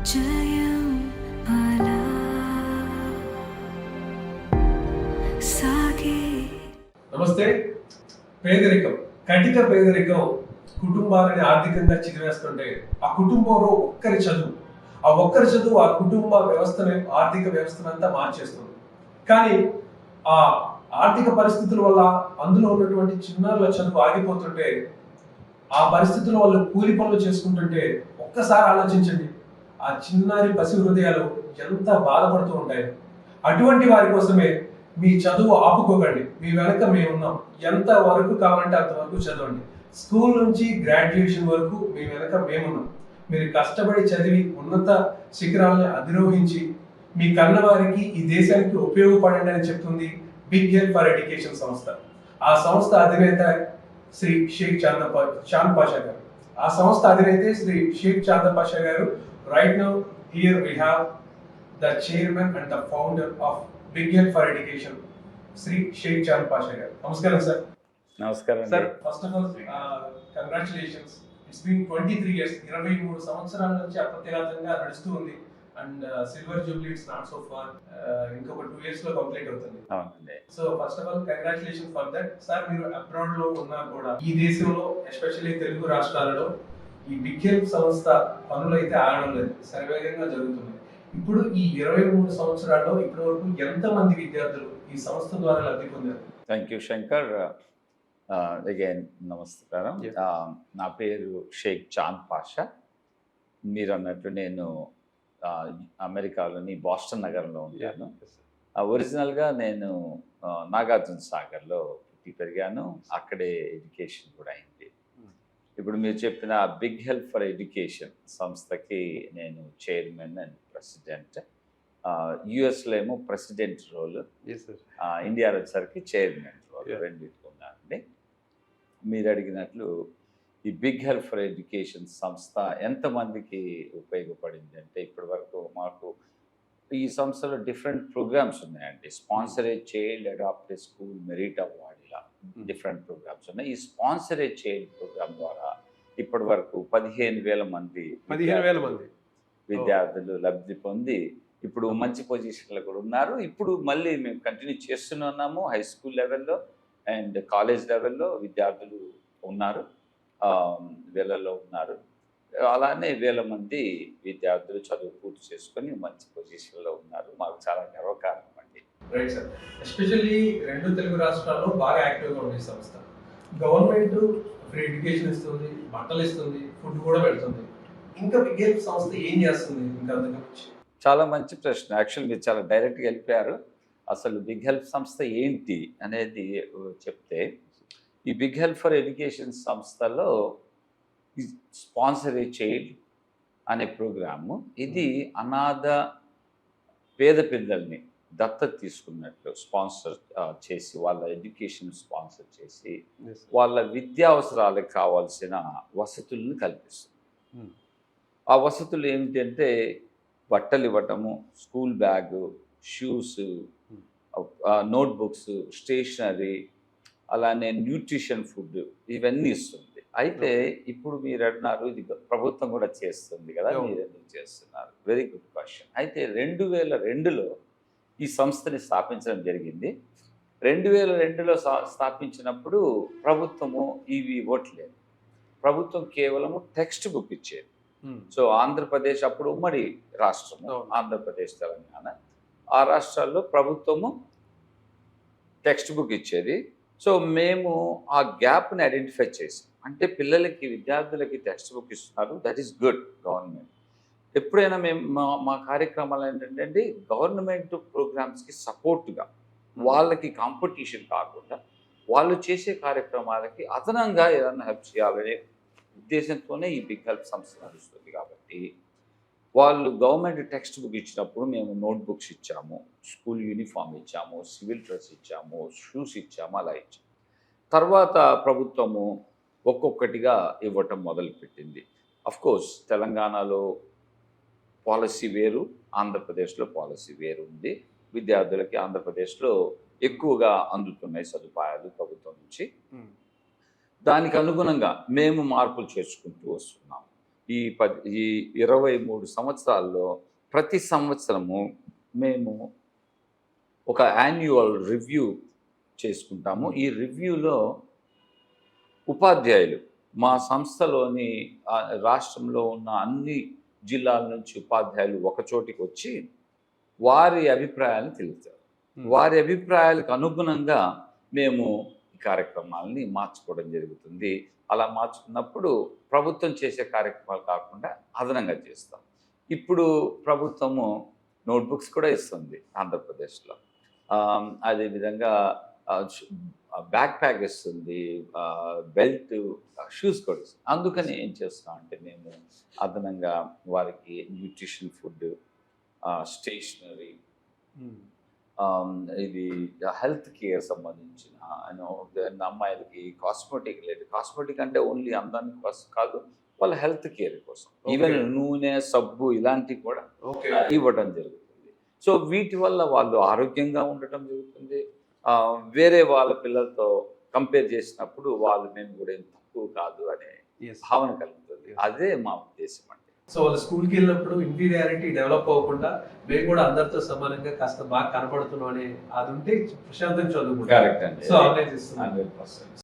జయం అలా సాగే. నమస్తే. పేదరికం, కటిక పేదరికం కుటుంబాలని ఆర్థికంగా చిదివేస్తుంటే ఆ కుటుంబంలో ఒక్కరి చదువు ఆ కుటుంబ వ్యవస్థని, ఆర్థిక వ్యవస్థను అంతా మార్చేస్తుంది. కానీ ఆ ఆర్థిక పరిస్థితుల వల్ల అందులో ఉన్నటువంటి చిన్నారుల చదువు ఆగిపోతుంటే, ఆ పరిస్థితుల వల్ల కూలి పనులు చేసుకుంటుంటే ఒక్కసారి ఆలోచించండి, ఆ చిన్నారి పసి హృదయాలు ఎంత బాధపడుతూ ఉంటాయి. అటువంటి వారి కోసమే మీ చదువు ఆపుకోకండి, మీ వెనక మేమున్నాం. ఎంత వరకు కావాలంటే అంతవరకు చదవండి. స్కూల్ నుంచి గ్రాడ్యుయేషన్ వరకు మీ వెనక మేమున్నాం. మీరు కష్టపడి చదివి ఉన్నత శిఖరాలను అధిరోహించి మీ కన్నవారికి, ఈ దేశానికి ఉపయోగపడండి అని చెప్తుంది బిగ్ హెల్ప్ ఫర్ ఎడ్యుకేషన్ సంస్థ. ఆ సంస్థ అధినేత శ్రీ షేక్ చాంద్ పాషా గారు. ఆ సంస్థ అధినేత శ్రీ షేక్ చాంద్ పాషా గారు. Right now here we have the chairman and the founder of Big Help for Education, Shri Shaik Chand Pasha గారు. నమస్కారం సార్. నమస్కారం sir. First of all congratulations. It's been 23 years, 23 సంవత్సరాల నుంచి అప్రతిఘాతంగా నడుస్తూ ఉంది. And silver jubilee it's not so far, ఇంకొక 2 years లో కంప్లీట్ అవుతుంది. So first of all congratulation for that. Sir, మీరు అబ్రాడ్ లో ఉన్నా కూడా ఈ దేశంలో, ఎస్పెషల్లీ తెలుగు రాష్ట్రాలలో ఈ బిగ్ హెల్ప్ సంస్థ పనులు అయితే ఆగడం లేదు, శరవేగంగా జరుగుతున్నాయి. ఇప్పుడు ఈ 23 సంవత్సరాల్లో ఇప్పటి వరకు ఎంత మంది విద్యార్థులు ఈ సంస్థ ద్వారా లబ్ధి పొందారు? Thank you Shankar. అగైన్ నమస్కారం. నా పేరు షేక్ చాంద్ పాషా. మీరు అన్నట్టు నేను అమెరికాలోని బాస్టన్ నగరంలో ఉంటాను. ఒరిజినల్గా నేను నాగార్జున సాగర్లో పుట్టి పెరిగాను, అక్కడే ఎడ్యుకేషన్ కూడా అయింది. ఇప్పుడు మీరు చెప్పిన బిగ్ హెల్ప్ ఫర్ ఎడ్యుకేషన్ సంస్థకి నేను చైర్మన్ అండ్ ప్రెసిడెంట్. యుఎస్లో ఏమో ప్రెసిడెంట్ రోల్, ఇండియాలో వచ్చేసరికి చైర్మన్ రోల్ రెండింటికున్నానండి. మీరు అడిగినట్లు ఈ బిగ్ హెల్ప్ ఫర్ ఎడ్యుకేషన్ సంస్థ ఎంతమందికి ఉపయోగపడింది అంటే, ఇప్పటి వరకు మాకు ఈ సంస్థలో డిఫరెంట్ ప్రోగ్రామ్స్ ఉన్నాయండి. Sponsor a child, adopt a school, merit award, ఇలా డిఫరెంట్ ప్రోగ్రామ్స్ ఉన్నాయి. ఈ స్పాన్సర్ ఏ చైల్డ్ ప్రోగ్రామ్ ద్వారా ఇప్పటి వరకు 15,000 మంది విద్యార్థులు లబ్ధి పొంది ఇప్పుడు మంచి పొజిషన్లో కూడా ఉన్నారు. ఇప్పుడు మళ్ళీ మేము కంటిన్యూ చేస్తున్నాము. హై స్కూల్ లెవెల్లో అండ్ కాలేజ్ లెవెల్లో విద్యార్థులు ఉన్నారు, వేలల్లో ఉన్నారు. అలానే 1,000 మంది విద్యార్థులు చదువు పూర్తి చేసుకొని మంచి పొజిషన్లో ఉన్నారు. మాకు చాలా గర్వకారణం అండి. Right sir. ఎస్పెషల్లీ 2 తెలుగు రాష్ట్రాల్లో బాగా యాక్టివ్గా ఉంది ఈ సంస్థ. గవర్నమెంట్ ఫ్రీ ఎడ్యుకేషన్ ఇస్తుంది, బట్టలు ఇస్తుంది, ఫుడ్ కూడా పెడుతుంది. ఇంకా బిగ్ హెల్ప్ సంస్థ ఏం చేస్తుంది ఇంకా అంతకుమించి? చాలా మంచి ప్రశ్న. యాక్చువల్ మీరు చాలా డైరెక్ట్గా వెళ్ళిపోయారు. అసలు బిగ్ హెల్ప్ సంస్థ ఏంటి అనేది చెప్తే, ఈ బిగ్ హెల్ప్ ఫర్ ఎడ్యుకేషన్ సంస్థలో స్పాన్సర్ ఏ చైల్డ్ అనే ప్రోగ్రాము, ఇది అనాథ పేద పిల్లల్ని దత్తత తీసుకున్నట్లు స్పాన్సర్ చేసి, వాళ్ళ ఎడ్యుకేషన్ స్పాన్సర్ చేసి, వాళ్ళ విద్యా అవసరాలకు కావాల్సిన వసతులను కల్పిస్తుంది. ఆ వసతులు ఏమిటంటే బట్టలు ఇవ్వటము, school bag, shoes, notebooks, stationery, అలానే న్యూట్రిషన్ ఫుడ్, ఇవన్నీ ఇస్తుంది. అయితే ఇప్పుడు మీరు అన్నారు ఇది ప్రభుత్వం కూడా చేస్తుంది కదా, మీరు ఎందుకు చేస్తున్నారు? Very good question. అయితే 2002లో ఈ సంస్థని స్థాపించడం జరిగింది. 2002లో స్థాపించినప్పుడు ప్రభుత్వము ఇవి ఇవ్వట్లేదు. ప్రభుత్వం కేవలము టెక్స్ట్ బుక్ ఇచ్చేది. సో ఆంధ్రప్రదేశ్ అప్పుడు ఉమ్మడి రాష్ట్రము, ఆంధ్రప్రదేశ్, తెలంగాణ, ఆ రాష్ట్రాల్లో ప్రభుత్వము టెక్స్ట్ బుక్ ఇచ్చేది. సో మేము ఆ గ్యాప్ని ఐడెంటిఫై చేసాం. అంటే పిల్లలకి, విద్యార్థులకి టెక్స్ట్ బుక్ ఇస్తున్నారు, దట్ ఈస్ గుడ్. గవర్నమెంట్ ఎప్పుడైనా మేము మా కార్యక్రమాలు ఏంటంటే గవర్నమెంట్ ప్రోగ్రామ్స్కి సపోర్ట్గా, వాళ్ళకి కాంపిటీషన్ కాకుండా వాళ్ళు చేసే కార్యక్రమాలకి అదనంగా ఏదైనా హెల్ప్ చేయాలనే ఉద్దేశంతోనే ఈ బిగ్ హెల్ప్ సంస్థ నడుస్తుంది. కాబట్టి వాళ్ళు గవర్నమెంట్ టెక్స్ట్ బుక్ ఇచ్చినప్పుడు మేము నోట్బుక్స్ ఇచ్చాము, స్కూల్ యూనిఫామ్ ఇచ్చాము, సివిల్ డ్రెస్ ఇచ్చాము, షూస్ ఇచ్చాము, అలా ఇచ్చాము. తర్వాత ప్రభుత్వము ఒక్కొక్కటిగా ఇవ్వటం మొదలుపెట్టింది. అఫ్కోర్స్ తెలంగాణలో పాలసీ వేరు, ఆంధ్రప్రదేశ్లో పాలసీ వేరు ఉంది. విద్యార్థులకి ఆంధ్రప్రదేశ్లో ఎక్కువగా అందుతున్నాయి సదుపాయాలు ప్రభుత్వం నుంచి. దానికి అనుగుణంగా మేము మార్పులు చేసుకుంటూ వస్తున్నాం. ఈ 23 సంవత్సరాల్లో ప్రతి సంవత్సరము మేము ఒక యాన్యువల్ రివ్యూ చేసుకుంటాము. ఈ రివ్యూలో ఉపాధ్యాయులు మా సంస్థలోని రాష్ట్రంలో ఉన్న అన్ని జిల్లాల నుంచి ఉపాధ్యాయులు ఒకచోటికి వచ్చి వారి అభిప్రాయాలను తెలుపుతారు. వారి అభిప్రాయాలకు అనుగుణంగా మేము ఈ కార్యక్రమాలని మార్చుకోవడం జరుగుతుంది. అలా మార్చుకున్నప్పుడు ప్రభుత్వం చేసే కార్యక్రమాలు కాకుండా అదనంగా చేస్తాం. ఇప్పుడు ప్రభుత్వము నోట్బుక్స్ కూడా ఇస్తుంది ఆంధ్రప్రదేశ్లో. అదేవిధంగా బ్యాక్ ప్యాక్ ఇస్తుంది, బెల్ట్, షూస్ కూడా ఇస్తుంది. అందుకని ఏం చేస్తామంటే మేము అదనంగా వారికి న్యూట్రిషన్ ఫుడ్, స్టేషనరీ, ఇది హెల్త్ కేర్ సంబంధించిన అమ్మాయిలకి కాస్మెటిక్ అంటే ఓన్లీ అందానికి కోసం కాదు, వాళ్ళ హెల్త్ కేర్ కోసం, ఈవెన్ నూనె, సబ్బు ఇలాంటివి కూడా ఇవ్వడం జరుగుతుంది. సో వీటి వల్ల వాళ్ళు ఆరోగ్యంగా ఉండటం జరుగుతుంది. వేరే వాళ్ళ పిల్లలతో కంపేర్ చేసినప్పుడు వాళ్ళు మేము కూడా ఏం తక్కువ కాదు అనే భావన కలుగుతుంది. అదే మా ఉద్దేశం అండి. సో వాళ్ళు స్కూల్కి వెళ్ళినప్పుడు ఇన్ఫీరియారిటీ డెవలప్ అవ్వకుండా మేము కూడా అందరితో సమానంగా కాస్త బాగా కనపడుతున్నాం అనే అది ఉంటే ప్రశాంతంగా చదువుకుంటాం. కరెక్ట్ అండి. సో ఆర్గనైజ్ చేస్తున్నాం. 100%.